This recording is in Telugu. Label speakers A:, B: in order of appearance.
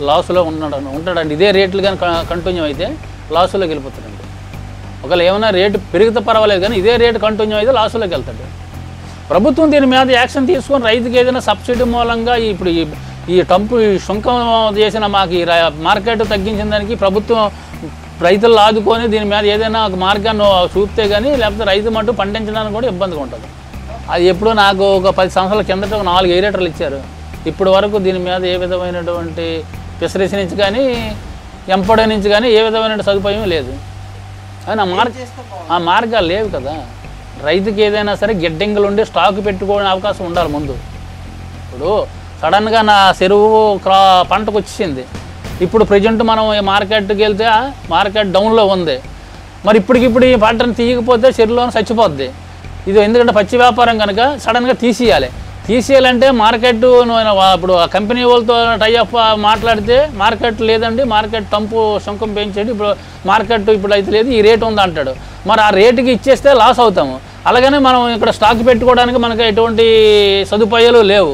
A: లాస్లో ఉంటాడండి. ఇదే రేట్లు కానీ కంటిన్యూ అయితే లాస్లోకి వెళ్ళిపోతాడండి. ఒకవేళ ఏమైనా రేటు పెరిగితే పర్వాలేదు, కానీ ఇదే రేటు కంటిన్యూ అయితే లాస్లోకి వెళ్తాడు. ప్రభుత్వం దీని మీద యాక్షన్ తీసుకొని రైతుకి ఏదైనా సబ్సిడీ మూలంగా ఇప్పుడు ఈ సుంకం చేసిన మాకు ఈ మార్కెట్ తగ్గించిన దానికి ప్రభుత్వం రైతులు ఆదుకొని దీని మీద ఏదైనా ఒక మార్గాన్ని చూపితే కానీ, లేకపోతే రైతు మట్టు పండించడానికి కూడా ఇబ్బందిగా ఉంటుంది. అది ఎప్పుడో నాకు ఒక 10 సంవత్సరాల కిందట ఒక 4 ఏరేటర్లు ఇచ్చారు. ఇప్పటి వరకు దీని మీద ఏ విధమైనటువంటి ఫిషరీస్ నుంచి కానీ ఎంపడ నుంచి కానీ ఏ విధమైన సదుపాయం లేదు. అని ఆ మార్గాలు లేవు కదా. రైతుకి ఏదైనా సరే గిడ్డంగులు ఉండి స్టాక్ పెట్టుకోవడం అవకాశం ఉండాలి ముందు. ఇప్పుడు సడన్గా నా చెరువు పంటకు వచ్చింది, ఇప్పుడు ప్రజెంట్ మనం మార్కెట్కి వెళ్తే మార్కెట్ డౌన్లో ఉంది, మరి ఇప్పటికిప్పుడు ఈ పంటను తీయకపోతే చెరువులో చచ్చిపోద్ది. ఇది ఎందుకంటే పచ్చి వ్యాపారం కనుక సడన్గా తీసేయాలంటే మార్కెట్ ఇప్పుడు ఆ కంపెనీ వాళ్ళతో టైఅప్ మాట్లాడితే మార్కెట్ లేదండి, మార్కెట్ సుంకం పెంచండి, ఇప్పుడు మార్కెట్ ఇప్పుడు అయితే లేదు, ఈ రేటు ఉంది అంటాడు. మరి ఆ రేటుకి ఇచ్చేస్తే లాస్ అవుతాము. అలాగనే మనం ఇక్కడ స్టాక్ పెట్టుకోవడానికి మనకు ఎటువంటి సదుపాయాలు లేవు.